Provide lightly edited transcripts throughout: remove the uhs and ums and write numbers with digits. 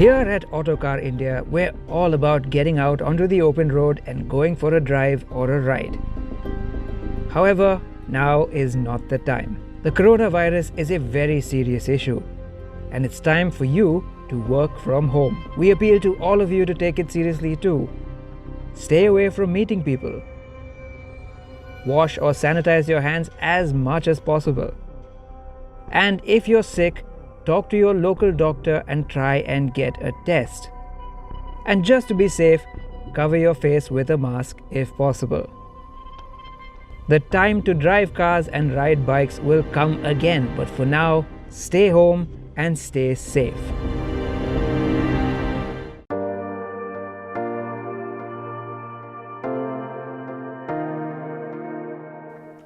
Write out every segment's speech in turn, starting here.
Here at Autocar India, we're all about getting out onto the open road and going for a drive or a ride. However, now is not the time. The coronavirus is a very serious issue, and it's time for you to work from home. We appeal to all of you to take it seriously too. Stay away from meeting people. Wash or sanitize your hands as much as possible. And if you're sick, talk to your local doctor and try and get a test. And just to be safe, cover your face with a mask if possible. The time to drive cars and ride bikes will come again, but for now, stay home and stay safe.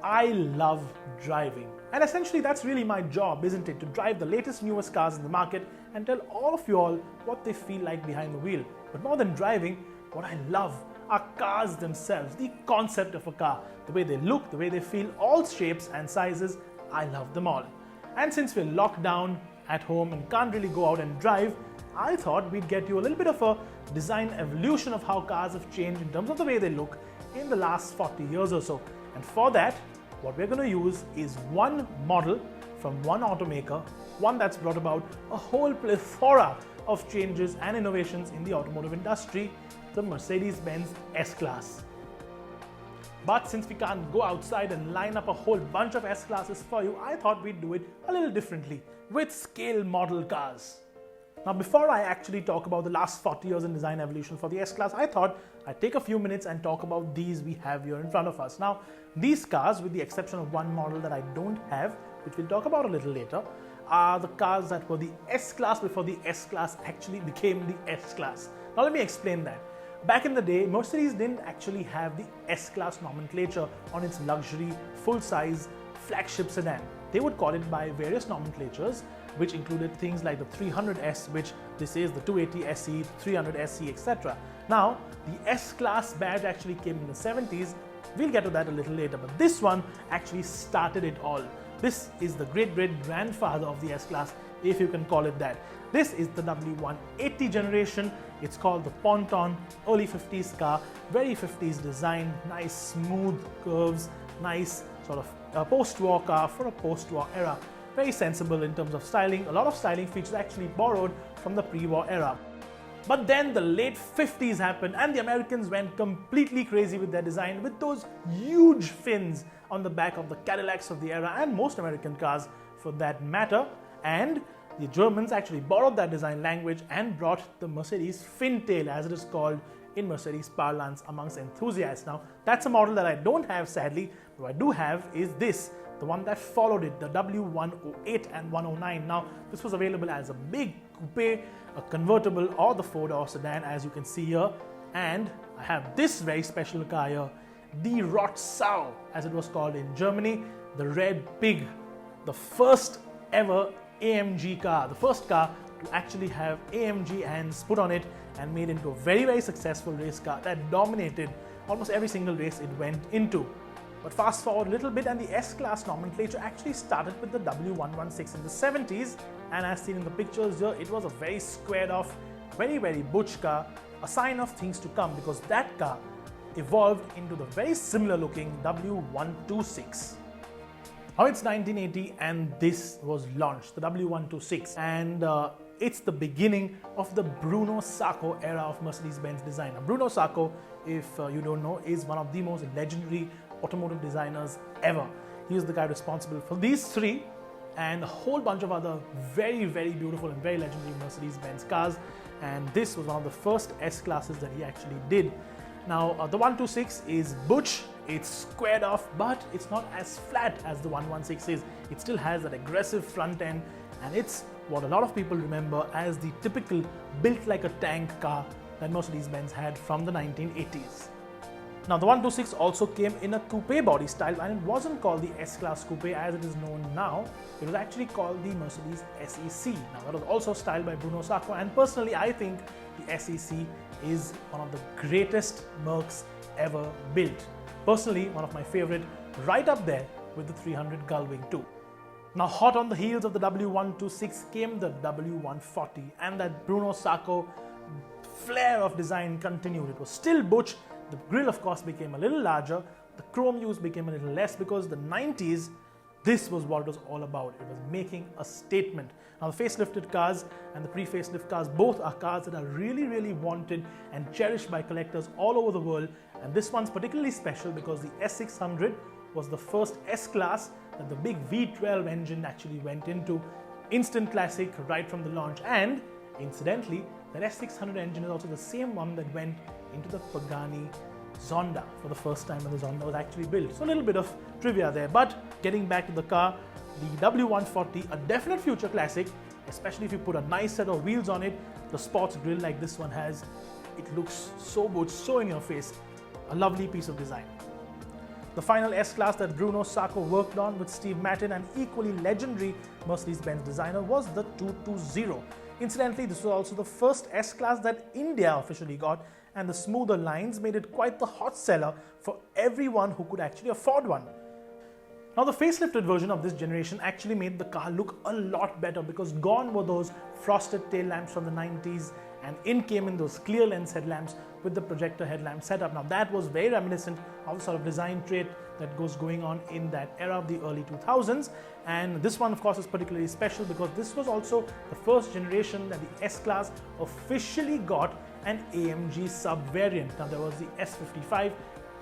I love driving. And essentially that's really my job, isn't it? To drive the latest, newest cars in the market and tell all of you all what they feel like behind the wheel. But more than driving, what I love are cars themselves, the concept of a car, the way they look, the way they feel, all shapes and sizes, I love them all. And since we're locked down at home and can't really go out and drive, I thought we'd get you a little bit of a design evolution of how cars have changed in terms of the way they look in the last 40 years or so. And for that, what we're going to use is one model from one automaker, one that's brought about a whole plethora of changes and innovations in the automotive industry, the Mercedes-Benz S-class. But since we can't go outside and line up a whole bunch of S-classes for you, I thought we'd do it a little differently with scale model cars. Now, before I actually talk about the last 40 years in design evolution for the S-class, I thought I'd take a few minutes and talk about these we have here in front of us. Now, these cars, with the exception of one model that I don't have, which we'll talk about a little later, are the cars that were the S-class before the S-class actually became the S-class. Now, let me explain that. Back in the day, Mercedes didn't actually have the S-class nomenclature on its luxury, full-size flagship sedan. They would call it by various nomenclatures, which included things like the 300S, which this is the 280 SE, 300 SE, etc. Now, the S-class badge actually came in the 70s. We'll get to that a little later, but this one actually started it all. This is the great-great-grandfather of the S-class, if you can call it that. This is the W180 generation. It's called the Ponton, early 50s car, very 50s design, nice smooth curves, nice sort of a post-war car for a post-war era. Very sensible in terms of styling. A lot of styling features actually borrowed from the pre-war era. But then the late 50s happened and the Americans went completely crazy with their design, with those huge fins on the back of the Cadillacs of the era and most American cars for that matter. And the Germans actually borrowed that design language and brought the Mercedes Fintail, as it is called in Mercedes parlance amongst enthusiasts. Now, that's a model that I don't have, sadly. What I do have is this, the one that followed it, the W108 and 109. Now, this was available as a big coupe, a convertible, or the four-door sedan, as you can see here. And I have this very special car here, the Rotsau, as it was called in Germany, the Red Pig, the first ever AMG car, the first car to actually have AMG hands put on it and made into a very, very successful race car that dominated almost every single race it went into. But fast forward a little bit and the S-class nomenclature actually started with the W116 in the 70s, and as seen in the pictures here, it was a very squared off, very, very butch car, a sign of things to come, because that car evolved into the very similar looking W126. Now it's 1980 and this was launched, the W126, and it's the beginning of the Bruno Sacco era of Mercedes-Benz design. Now, Bruno Sacco, if you don't know, is one of the most legendary automotive designers ever. He was the guy responsible for these three and a whole bunch of other very, very beautiful and very legendary Mercedes-Benz cars, and this was one of the first S-classes that he actually did. Now, the 126 is butch, it's squared off, but it's not as flat as the 116 is. It still has that aggressive front end, and it's what a lot of people remember as the typical built like a tank car that Mercedes-Benz had from the 1980s. Now, the 126 also came in a coupe body style, and it wasn't called the S-Class Coupe as it is known now. It was actually called the Mercedes SEC. Now, that was also styled by Bruno Sacco, and personally, I think the SEC is one of the greatest Mercs ever built. Personally, one of my favorite, right up there with the 300 Gullwing too. Now, hot on the heels of the W126 came the W140, and that Bruno Sacco flair of design continued. It was still butch. The grille, of course, became a little larger. The chrome use became a little less because the 90s, this was what it was all about. It was making a statement. Now, the facelifted cars and the pre-facelift cars, both are cars that are really, really wanted and cherished by collectors all over the world. And this one's particularly special because the S600 was the first S-class that the big V12 engine actually went into. Instant classic right from the launch. And incidentally, that S600 engine is also the same one that went into the Pagani Zonda for the first time when the Zonda was actually built. So a little bit of trivia there. But getting back to the car, the W140, a definite future classic, especially if you put a nice set of wheels on it, the sports grille like this one has. It looks so good, so in your face. A lovely piece of design. The final S-Class that Bruno Sacco worked on with Steve Mattin, an equally legendary Mercedes-Benz designer, was the 220. Incidentally, this was also the first S-Class that India officially got, and the smoother lines made it quite the hot seller for everyone who could actually afford one. Now, the facelifted version of this generation actually made the car look a lot better because gone were those frosted tail lamps from the 90s, and in came in those clear lens headlamps with the projector headlamp setup. Now, that was very reminiscent of the sort of design trait that was going on in that era of the early 2000s. And this one, of course, is particularly special because this was also the first generation that the S-Class officially got an AMG sub-variant. Now, there was the S55,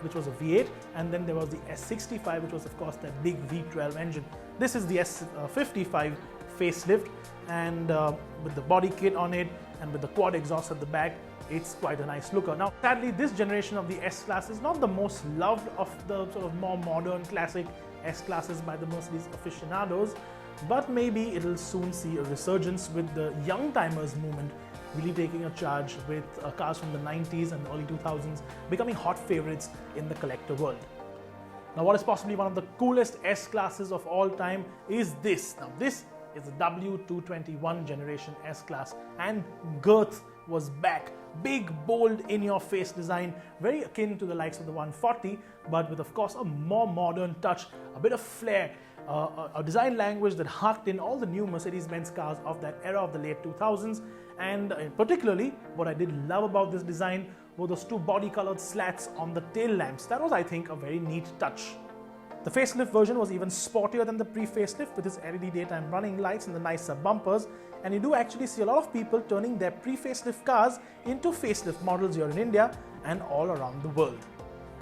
which was a V8, and then there was the S65, which was, of course, that big V12 engine. This is the S55 facelift, and with the body kit on it and with the quad exhaust at the back, it's quite a nice looker. Now, sadly, this generation of the S-Class is not the most loved of the sort of more modern classic S-Classes by the Mercedes aficionados, but maybe it'll soon see a resurgence with the young timers movement really taking a charge, with cars from the 90s and the early 2000s becoming hot favorites in the collector world. Now, what is possibly one of the coolest S-Classes of all time is this. Now, this is the W221 generation S-Class, and girth was back. Big, bold, in-your-face design, very akin to the likes of the 140, but with, of course, a more modern touch, a bit of flair, a design language that harked in all the new Mercedes-Benz cars of that era of the late 2000s. And particularly, what I did love about this design were those two body-colored slats on the tail lamps. That was, I think, a very neat touch. The facelift version was even sportier than the pre-facelift with its LED daytime running lights and the nicer bumpers. And you do actually see a lot of people turning their pre-facelift cars into facelift models here in India and all around the world.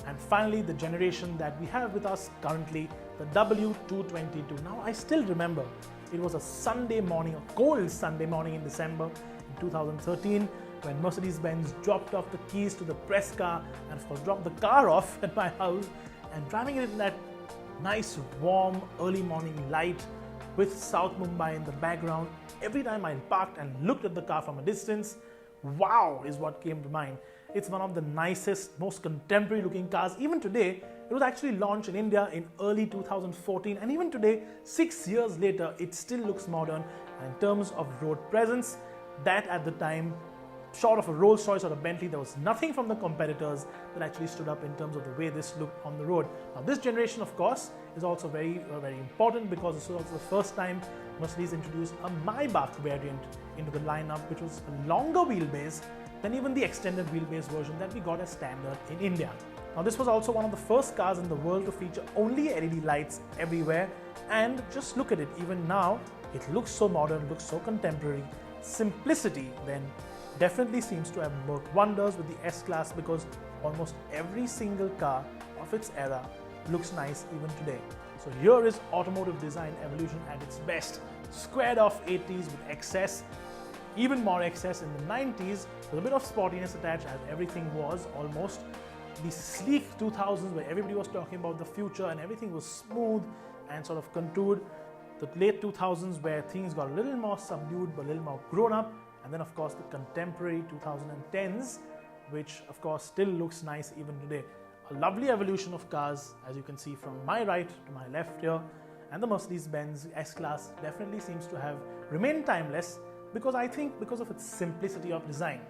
And finally, the generation that we have with us currently, the W222. Now, I still remember it was a Sunday morning, a cold Sunday morning in December in 2013, when Mercedes-Benz dropped off the keys to the press car and, of course, dropped the car off at my house, and driving it in that nice, warm, early morning light with South Mumbai in the background. Every time I parked and looked at the car from a distance, wow is what came to mind. It's one of the nicest, most contemporary looking cars. Even today, it was actually launched in India in early 2014, and even today, 6 years later, it still looks modern. And in terms of road presence, that at the time, short of a Rolls-Royce or a Bentley, there was nothing from the competitors that actually stood up in terms of the way this looked on the road. Now, this generation, of course, is also very important because this was also the first time Mercedes introduced a Maybach variant into the lineup, which was a longer wheelbase than even the extended wheelbase version that we got as standard in India. Now, this was also one of the first cars in the world to feature only LED lights everywhere, and just look at it. Even now, it looks so modern, looks so contemporary. Simplicity then definitely seems to have worked wonders with the S-Class, because almost every single car of its era looks nice even today. So here is automotive design evolution at its best. Squared off 80s with excess, even more excess in the 90s with a bit of sportiness attached, as everything was almost. The sleek 2000s where everybody was talking about the future and everything was smooth and sort of contoured. The late 2000s where things got a little more subdued but a little more grown up. And then, of course, the contemporary 2010s, which of course still looks nice even today. A lovely evolution of cars, as you can see from my right to my left here. And the Mercedes-Benz S-Class definitely seems to have remained timeless, because I think because of its simplicity of design.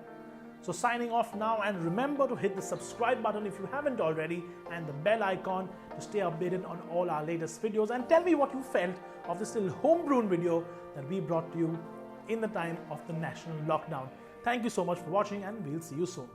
So signing off now, and remember to hit the subscribe button if you haven't already, and the bell icon to stay updated on all our latest videos, and tell me what you felt of this little homebrewed video that we brought to you in the time of the national lockdown. Thank you so much for watching, and we'll see you soon.